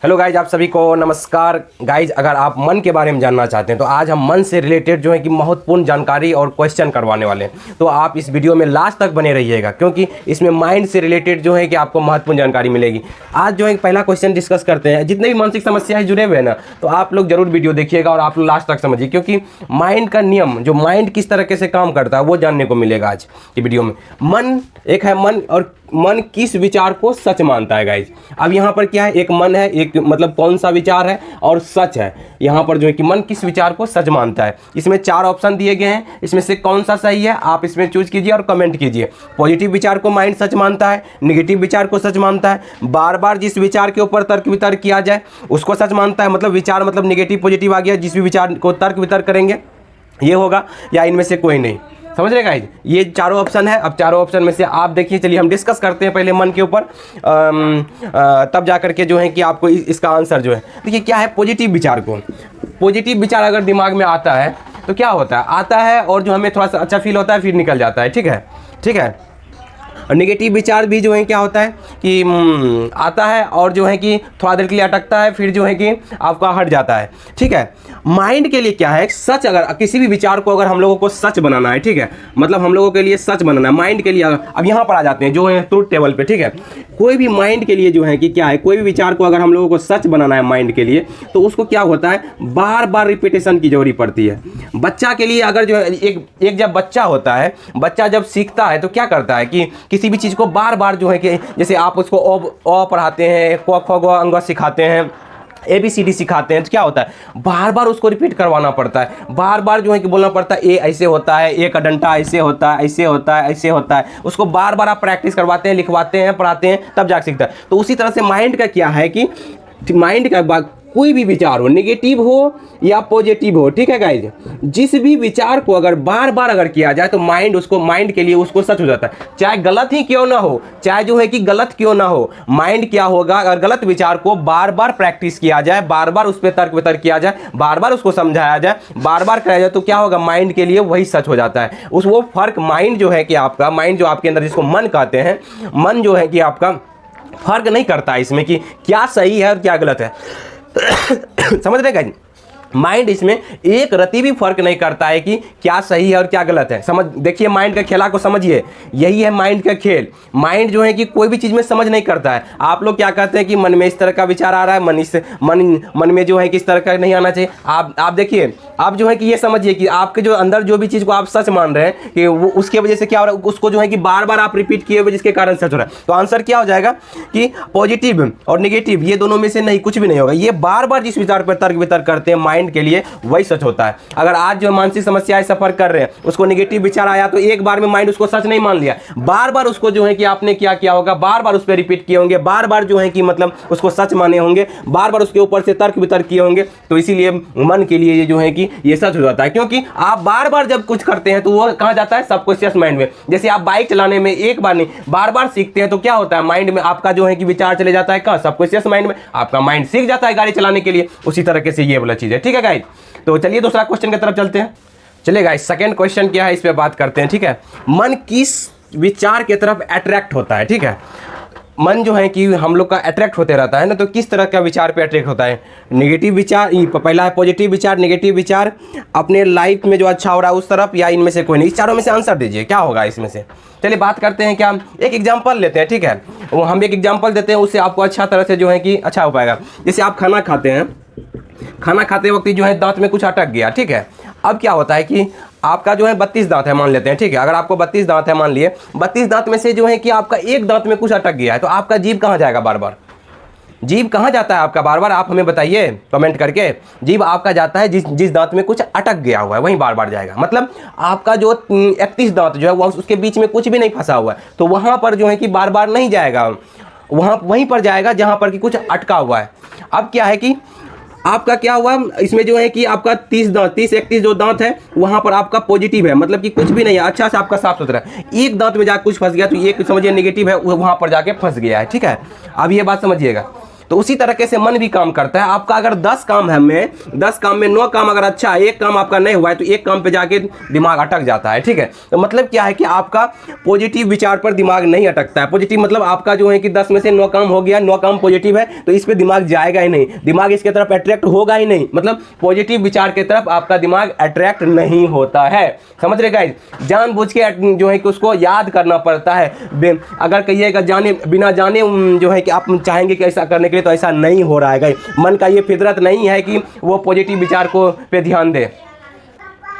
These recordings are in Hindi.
हेलो गाइज, आप सभी को नमस्कार। गाइज, अगर आप मन के बारे में जानना चाहते हैं तो आज हम मन से रिलेटेड जो है कि महत्वपूर्ण जानकारी और क्वेश्चन करवाने वाले हैं। तो आप इस वीडियो में लास्ट तक बने रहिएगा क्योंकि इसमें माइंड से रिलेटेड जो है कि आपको महत्वपूर्ण जानकारी मिलेगी। आज जो है पहला क्वेश्चन डिस्कस करते हैं। जितने भी मानसिक समस्याएं जुड़े हुए हैं ना, तो आप लोग जरूर वीडियो देखिएगा और आप लोग लास्ट तक समझिए क्योंकि माइंड का नियम, जो माइंड किस तरीके से काम करता है वो जानने को मिलेगा आज की वीडियो में। मन एक है मन, और मन किस विचार को सच मानता है गाइज। अब यहाँ पर क्या है, एक मन है, एक मतलब कौन सा विचार है और सच है। यहाँ पर जो है कि मन किस विचार को सच मानता है। इसमें 4 ऑप्शन दिए गए हैं, इसमें से कौन सा सही है आप इसमें चूज कीजिए और कमेंट कीजिए। पॉजिटिव विचार को माइंड सच मानता है, नेगेटिव विचार को सच मानता है, बार बार जिस विचार के ऊपर तर्क वितर्क किया जाए उसको सच मानता है। मतलब विचार मतलब नेगेटिव पॉजिटिव आ गया, जिस भी विचार को तर्क वितर्क करेंगे ये होगा, या इनमें से कोई नहीं। समझ रहे गाइज, ये 4 ऑप्शन है। अब 4 ऑप्शन में से आप देखिए, चलिए हम डिस्कस करते हैं पहले मन के ऊपर, तब जा करके जो है कि आपको इसका आंसर जो है। देखिए क्या है, पॉजिटिव विचार को, पॉजिटिव विचार अगर दिमाग में आता है तो क्या होता है, आता है और जो हमें थोड़ा सा अच्छा फील होता है फिर निकल जाता है। ठीक है, ठीक है। और नेगेटिव विचार भी जो है क्या होता है कि आता है और जो है कि थोड़ा देर के लिए अटकता है फिर जो है कि आपका हट जाता है। ठीक है। माइंड के लिए क्या है, सच, अगर किसी भी विचार को अगर हम लोगों को सच बनाना है, ठीक है, मतलब हम लोगों के लिए सच बनाना है माइंड के लिए। अब यहाँ पर आ जाते हैं जो है ट्रूथ टेबल पे। ठीक है, कोई भी माइंड के लिए जो है कि क्या है, कोई भी विचार को अगर हम लोगों को सच बनाना है माइंड के लिए, तो उसको क्या होता है, बार बार रिपीटेशन की जरूरत पड़ती है। बच्चा के लिए अगर जो है एक जब बच्चा होता है, बच्चा जब सीखता है तो क्या करता है कि किसी भी चीज़ को बार बार जो है कि जैसे आप उसको अ पढ़ाते हैं, क ख ग अंग सिखाते हैं, ABCD सिखाते हैं, तो क्या होता है बार बार उसको रिपीट करवाना पड़ता है, बार बार जो है कि बोलना पड़ता है ए ऐसे होता है, ए का डंडा ऐसे होता है, ऐसे होता है, ऐसे होता है। उसको बार बार आप प्रैक्टिस करवाते हैं, लिखवाते हैं, पढ़ाते हैं, तब जाके सीखता है। तो उसी तरह से माइंड का क्या है कि माइंड का कोई भी विचार हो, नेगेटिव हो या पॉजिटिव हो, ठीक है गाइज, जिस भी विचार को अगर बार बार अगर किया जाए तो माइंड के लिए उसको सच हो जाता है। चाहे गलत ही क्यों ना हो, चाहे जो है कि गलत क्यों ना हो, माइंड क्या होगा, अगर गलत विचार को बार बार प्रैक्टिस किया जाए, बार बार उस पर तर्क वितर्क किया जाए, बार बार उसको समझाया जाए, बार बार कराया जाए, तो क्या होगा, माइंड के लिए वही सच हो जाता है। वो फर्क माइंड जो है कि आपका माइंड जो आपके अंदर जिसको मन कहते हैं, मन जो है कि आपका फर्क नहीं करता है इसमें कि क्या सही है और क्या गलत है। समझ रहे गाइस, माइंड इसमें एक रति भी फर्क नहीं करता है कि क्या सही है और क्या गलत है। समझ, देखिए माइंड का खेला को समझिए, यही है माइंड का खेल। माइंड जो है कि कोई भी चीज़ में समझ नहीं करता है। आप लोग क्या कहते हैं कि मन में इस तरह का विचार आ रहा है, मन में जो है कि इस तरह का नहीं आना चाहिए। आप देखिए, आप जो है कि ये समझिए कि आपके जो अंदर जो भी चीज़ को आप सच मान रहे हैं कि वो उसके वजह से क्या हो रहा है, उसको जो है कि बार बार आप रिपीट किए हुए जिसके कारण सच हो रहा है। तो आंसर क्या हो जाएगा कि पॉजिटिव और नेगेटिव, ये दोनों में से नहीं, कुछ भी नहीं होगा। ये बार बार जिस विचार पर तर्क वितर्क करते हैं माइंड के लिए वही सच होता है। अगर आज जो मानसिक समस्याएं सफर कर रहे हैं, उसको नेगेटिव विचार आया तो एक बार में माइंड उसको सच नहीं मान लिया, बार बार उसको जो है कि आपने क्या किया होगा, बार बार उस पर रिपीट किए होंगे, बार बार जो है कि मतलब उसको सच माने होंगे, बार बार उसके ऊपर से तर्क वितर्क किए होंगे। तो इसीलिए मन के लिए ये जो है कि ये सच हो जाता है, क्योंकि आप बार बार जब कुछ करते हैं तो वो कहाँ जाता है, सबकॉन्शियस माइंड में। जैसे आप बाइक चलाने में एक बार नहीं बार बार सीखते हैं तो क्या होता है, माइंड में आपका जो है कि विचार चले जाता है कहाँ, सबकॉन्शियस माइंड में। आपका माइंड सीख जाता है गाड़ी चलाने के लिए। उसी तरीके से ये वाला चीज़ है। ठीक है गाइस, तो चलिए दूसरा क्वेश्चन की तरफ चलते हैं। चलिए गाइस, सेकंड क्वेश्चन क्या है इस पे बात करते हैं। ठीक है, मन किस विचार की तरफ अट्रैक्ट होता है। ठीक है, मन जो है कि हम लोग का अट्रैक्ट होते रहता है ना, तो किस तरह का विचार पे अट्रैक्ट होता है। नेगेटिव विचार, पहला है पॉजिटिव विचार, नेगेटिव विचार, अपने लाइफ में जो अच्छा हो रहा है उस तरफ, या इनमें से कोई नहीं। इस चारों में से आंसर दीजिए, क्या होगा इसमें से। चलिए बात करते हैं, क्या एक एग्जाम्पल लेते हैं। ठीक है, वो हम एक एग्जाम्पल देते हैं, उससे आपको अच्छा तरह से जो है कि अच्छा हो पाएगा। जैसे आप खाना खाते हैं, खाना खाते वक्त जो है दांत में कुछ अटक गया। ठीक है, अब क्या होता है कि आपका जो है 32 दांत है मान लेते हैं। ठीक है, अगर आपको 32 दांत है मान लिए, 32 दांत में से जो है कि आपका एक दांत में कुछ अटक गया है, तो आपका जीभ कहाँ जाएगा बार बार, जीभ कहाँ जाता है आपका बार बार, आप हमें बताइए कमेंट करके। जीभ आपका जाता है जिस दांत में कुछ अटक गया हुआ है वहीं बार बार जाएगा। मतलब आपका जो 31 दांत जो है वो उसके बीच में कुछ भी नहीं फंसा हुआ है, तो वहाँ पर जो है कि बार बार नहीं जाएगा, वहीं पर जाएगा जहाँ पर कि कुछ अटका हुआ है। अब क्या है कि आपका क्या हुआ इसमें जो है कि आपका 31 जो दांत है वहां पर आपका पॉजिटिव है, मतलब कि कुछ भी नहीं है, अच्छा से आपका साफ सुथरा है। एक दांत में जाकर कुछ फंस गया तो ये समझिए नेगेटिव है, वहां पर जाके फंस गया है। ठीक है, अब ये बात समझिएगा। तो उसी तरीके से मन भी काम करता है। आपका अगर 10 काम है, 10 काम में 9 काम अगर अच्छा है, एक काम आपका नहीं हुआ है, तो एक काम पे जाके दिमाग अटक जाता है। ठीक है, तो मतलब क्या है कि आपका पॉजिटिव विचार पर दिमाग नहीं अटकता है। पॉजिटिव मतलब आपका जो है कि 10 में से 9 काम हो गया, 9 काम पॉजिटिव है, तो इस पे दिमाग जाएगा ही नहीं, दिमाग इसके तरफ अट्रैक्ट होगा ही नहीं। मतलब पॉजिटिव विचार की तरफ आपका दिमाग अट्रैक्ट नहीं होता है। समझ रहे गाइस, जानबूझ के जो है कि उसको याद करना पड़ता है। अगर कहिएगा जाने बिना जाने जो है कि आप चाहेंगे कि ऐसा करने के लिए, तो ऐसा नहीं हो रहा है गाइस। मन का ये फितरत नहीं है कि वो पॉजिटिव विचार को पे ध्यान दे।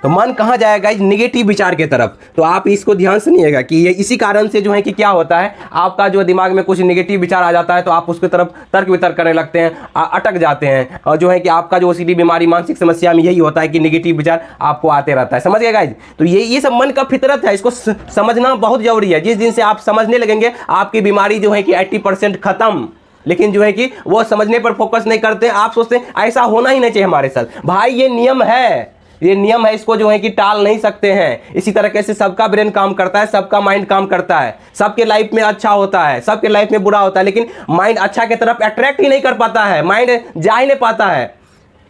तो मन कहाँ जाएगा, निगेटिव विचार की तरफ। तो आप इसको ध्यान सुनिएगा कि ये इसी कारण से जो है कि क्या होता है, आपका जो दिमाग में कुछ निगेटिव विचार आ जाता है तो आप उसकी तरफ तर्क वितर्क करने लगते हैं, अटक जाते हैं। और जो है कि आपका जो ओसीडी बीमारी, मानसिक समस्या में यही होता है कि निगेटिव विचार आपको आते रहता है। समझ गए गाइज? तो ये सब मन का फितरत है, इसको समझना बहुत जरूरी है। जिस दिन से आप समझने लगेंगे, आपकी बीमारी जो है कि 80% खत्म। लेकिन जो है कि वो समझने पर फोकस नहीं करते। आप सोचते हैं ऐसा होना ही नहीं चाहिए हमारे साथ। भाई ये नियम है, ये नियम है, इसको जो है कि टाल नहीं सकते हैं। इसी तरीके से सबका ब्रेन काम करता है, सबका माइंड काम करता है। सबके लाइफ में अच्छा होता है, सबके लाइफ में बुरा होता है, लेकिन माइंड अच्छा की तरफ अट्रैक्ट ही नहीं कर पाता है, माइंड जा ही नहीं पाता है।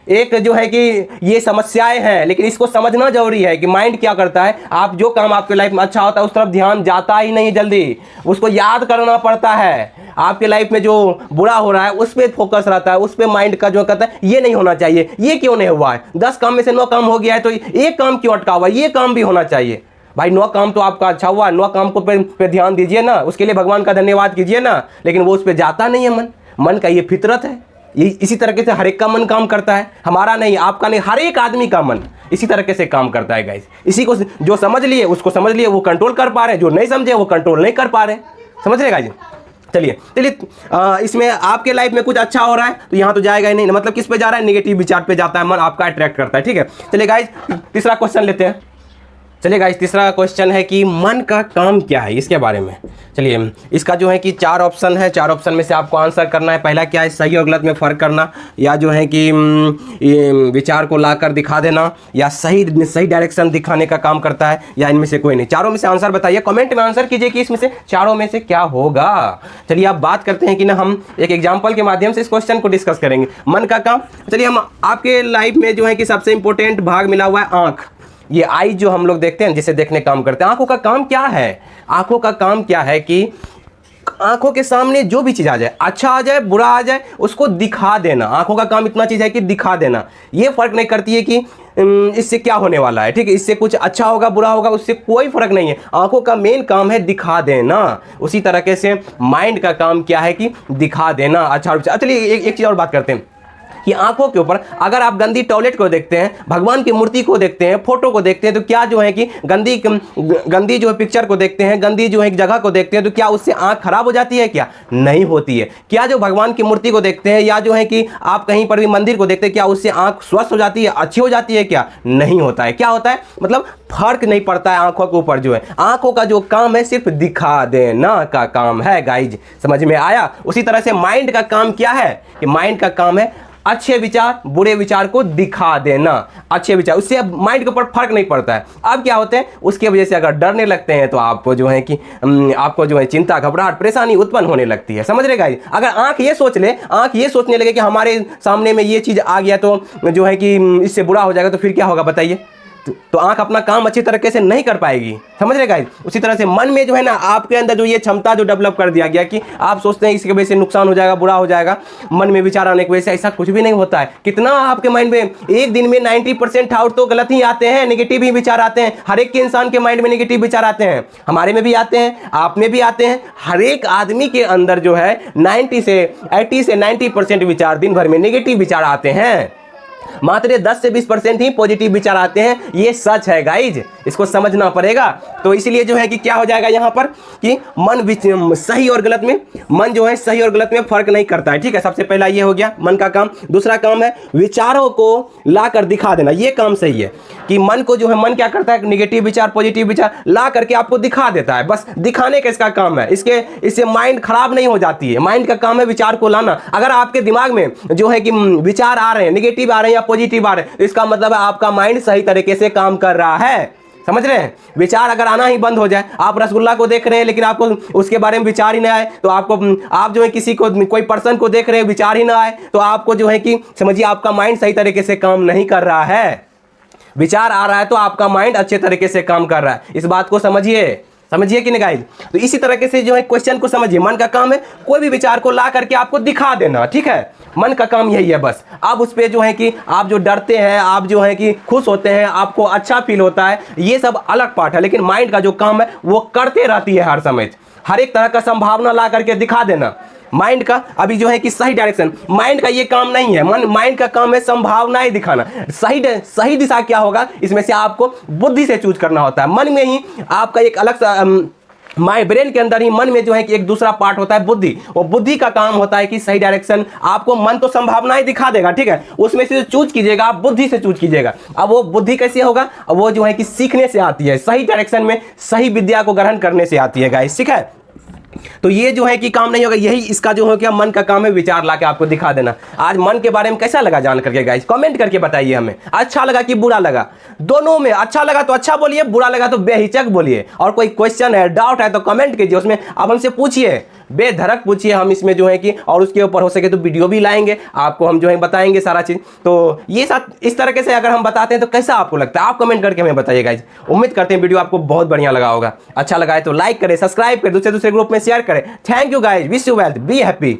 एक जो है कि ये समस्याएं हैं, लेकिन इसको समझना जरूरी है कि माइंड क्या करता है। आप जो काम आपके लाइफ में अच्छा होता है उस तरफ ध्यान जाता ही नहीं, जल्दी उसको याद करना पड़ता है। आपके लाइफ में जो बुरा हो रहा है उस पर फोकस रहता है, उस पर माइंड का जो कहता है ये नहीं होना चाहिए, ये क्यों नहीं हुआ है, 10 काम में से 9 काम हो गया है तो एक काम क्यों अटका हुआ है, ये काम भी होना चाहिए। भाई 9 काम तो आपका अच्छा हुआ, 9 काम को पे ध्यान दीजिए ना, उसके लिए भगवान का धन्यवाद कीजिए ना। लेकिन वो उस पर जाता नहीं है मन का ये फितरत है। ये इसी तरीके से हर एक का मन काम करता है, हमारा नहीं, आपका नहीं, हर एक आदमी का मन इसी तरीके से काम करता है गाइस। इसी को जो समझ लिए उसको समझ लिए, वो कंट्रोल कर पा रहे हैं, जो नहीं समझे वो कंट्रोल नहीं कर पा रहे। समझ रहे गाइस? चलिए इसमें आपके लाइफ में कुछ अच्छा हो रहा है तो यहाँ तो जाएगा ही नहीं, मतलब किस पे जा रहा है, निगेटिव विचार पे जाता है, मन आपका अट्रैक्ट करता है। ठीक है, चलिए गाइस तीसरा क्वेश्चन लेते हैं। चलिए गाइस तीसरा क्वेश्चन है कि मन का काम क्या है, इसके बारे में। चलिए इसका जो है कि 4 ऑप्शन है, 4 ऑप्शन में से आपको आंसर करना है। पहला क्या है, सही और गलत में फ़र्क करना, या जो है कि विचार को लाकर दिखा देना, या सही डायरेक्शन दिखाने का काम करता है, या इनमें से कोई नहीं। चारों में से आंसर बताइए, कमेंट में आंसर कीजिए कि इसमें से चारों में से क्या होगा। चलिए आप बात करते हैं कि ना, हम एक एग्जाम्पल के माध्यम से इस क्वेश्चन को डिस्कस करेंगे। मन का काम, चलिए हम आपके लाइफ में जो है कि सबसे इंपॉर्टेंट भाग मिला हुआ है आँख। ये आई जो हम लोग देखते हैं, जिसे देखने काम करते हैं। आंखों का काम क्या है, आंखों का काम क्या है कि आंखों के सामने जो भी चीज़ आ जाए, अच्छा आ जाए बुरा आ जाए, उसको दिखा देना। आंखों का काम इतना चीज़ है कि दिखा देना। ये फर्क नहीं करती है कि इससे क्या होने वाला है, ठीक है, इससे कुछ अच्छा होगा बुरा होगा, उससे कोई फर्क नहीं है। आंखों का मेन काम है दिखा देना। उसी तरीके से माइंड का काम क्या है कि दिखा देना अच्छा। चलिए एक चीज़ और बात करते हैं कि आंखों के ऊपर अगर आप गंदी टॉयलेट को देखते हैं, भगवान की मूर्ति को देखते हैं, फोटो को देखते हैं, तो क्या जो है कि गंदी जो है पिक्चर को देखते हैं, गंदी जो है जगह को देखते हैं, तो क्या उससे आंख खराब हो जाती है? क्या नहीं होती है। क्या जो भगवान की मूर्ति को देखते हैं, या जो है कि आप कहीं पर भी मंदिर को देखते हैं, क्या उससे आंख स्वस्थ हो जाती है, अच्छी हो जाती है? क्या नहीं होता है। क्या होता है, मतलब फर्क नहीं पड़ता है आंखों के ऊपर। जो है आंखों का जो काम है सिर्फ दिखा देना का काम है गाइज, समझ में आया? उसी तरह से माइंड का काम क्या है कि माइंड का काम है अच्छे विचार बुरे विचार को दिखा देना। अच्छे विचार, उससे अब माइंड के ऊपर फर्क नहीं पड़ता है। अब क्या होते हैं, उसकी वजह से अगर डरने लगते हैं तो आपको जो है कि आपको जो है चिंता, घबराहट, परेशानी उत्पन्न होने लगती है। समझ रहे गाइस? अगर आंख ये सोच ले, आंख ये सोचने लगे कि हमारे सामने में ये चीज़ आ गया तो जो है कि इससे बुरा हो जाएगा, तो फिर क्या होगा बताइए? तो आंख अपना काम अच्छी तरीके से नहीं कर पाएगी। समझ रहे गाइस? उसी तरह से मन में जो है ना, आपके अंदर जो ये क्षमता जो डेवलप कर दिया गया कि आप सोचते हैं इसकी वजह से नुकसान हो जाएगा, बुरा हो जाएगा, मन में विचार आने की वजह से, ऐसा कुछ भी नहीं होता है। कितना आपके माइंड में एक दिन में 90% आउट तो गलत ही आते हैं, नेगेटिव ही विचार आते हैं। हर एक के इंसान के माइंड में नेगेटिव विचार आते हैं, हमारे में भी आते हैं, आप में भी आते हैं। हर एक आदमी के अंदर जो है 80 से 90% विचार दिन भर में नेगेटिव विचार आते हैं। मात्र 10 से 20% ही पॉजिटिव विचार आते हैं। ये सच है गाइज, इसको समझना पड़ेगा। तो इसलिए जो है कि क्या हो जाएगा यहाँ पर कि मन सही और गलत में, मन जो है सही और गलत में फर्क नहीं करता है। ठीक है, सबसे पहला ये हो गया मन का काम। दूसरा काम है विचारों को लाकर दिखा देना। ये काम सही है कि मन को जो है, मन क्या करता है, नेगेटिव विचार पॉजिटिव विचार ला करके आपको दिखा देता है। बस दिखाने का इसका काम है। इससे माइंड खराब नहीं हो जाती है। माइंड का काम है विचार को लाना। अगर आपके दिमाग में जो है कि विचार आ रहे हैं, नेगेटिव आ रहे हैं या पॉजिटिव आ रहे हैं, तो इसका मतलब है आपका माइंड सही तरीके से काम कर रहा है। समझ रहे हैं? विचार अगर आना ही बंद हो जाए, आप रसगुल्ला को देख रहे हैं लेकिन आपको उसके बारे में विचार ही ना आए, तो आपको आप जो है किसी को कोई पर्सन को देख रहे हैं विचार ही ना आए, तो आपको जो है कि समझिए आपका माइंड सही तरीके से काम नहीं कर रहा है। विचार आ रहा है तो आपका माइंड अच्छे तरीके से काम कर रहा है, इस बात को समझिए। समझिए कि नहीं गाइस? तो इसी तरीके से जो है क्वेश्चन को समझिए। मन का काम है कोई भी विचार को ला करके आपको दिखा देना, ठीक है? मन का काम यही है बस। अब उस पे जो है कि आप जो डरते हैं, आप जो है कि खुश होते हैं, आपको अच्छा फील होता है, ये सब अलग पार्ट है, लेकिन माइंड का जो काम है वो करते रहती है हर समय। हर एक तरह का संभावना ला करके दिखा देना। माइंड का अभी जो है कि सही डायरेक्शन, माइंड का ये काम नहीं है। माइंड का काम है संभावनाएं दिखाना। सही दिशा क्या होगा, इसमें से आपको बुद्धि से चूज करना होता है। मन में ही आपका एक अलग सा माय ब्रेन के अंदर ही मन में जो है कि एक दूसरा पार्ट होता है बुद्धि। वो बुद्धि का काम होता है कि सही डायरेक्शन, आपको मन तो संभावनाएं दिखा देगा, ठीक है? उसमें से चूज कीजिएगा, आप बुद्धि से चूज कीजिएगा। अब वो बुद्धि कैसे होगा? वो जो है कि सीखने से आती है, सही डायरेक्शन में सही विद्या को ग्रहण करने से आती है गाइस, ठीक है? तो ये जो है कि काम नहीं होगा, यही इसका जो है कि मन का काम है विचार लाके आपको दिखा देना। आज मन के बारे में कैसा लगा जान करके गाइस? कमेंट करके बताइए हमें, अच्छा लगा कि बुरा लगा? दोनों में अच्छा लगा तो अच्छा बोलिए, बुरा लगा तो बेहिचक बोलिए। और कोई क्वेश्चन है, डाउट है तो कमेंट कीजिए, उसमें आप हमसे पूछिए, बेधड़क पूछिए। हम इसमें जो है कि और उसके ऊपर हो सके तो वीडियो भी लाएंगे, आपको हम जो है बताएंगे सारा चीज़। तो ये साथ इस तरीके से अगर हम बताते हैं तो कैसा आपको लगता है, आप कमेंट करके हमें बताइए गाइस। उम्मीद करते हैं वीडियो आपको बहुत बढ़िया लगा होगा। अच्छा लगा है तो लाइक करें, सब्सक्राइब करें, दूसरे ग्रुप में शेयर करें। Thank you guys, wish you wealth, be happy.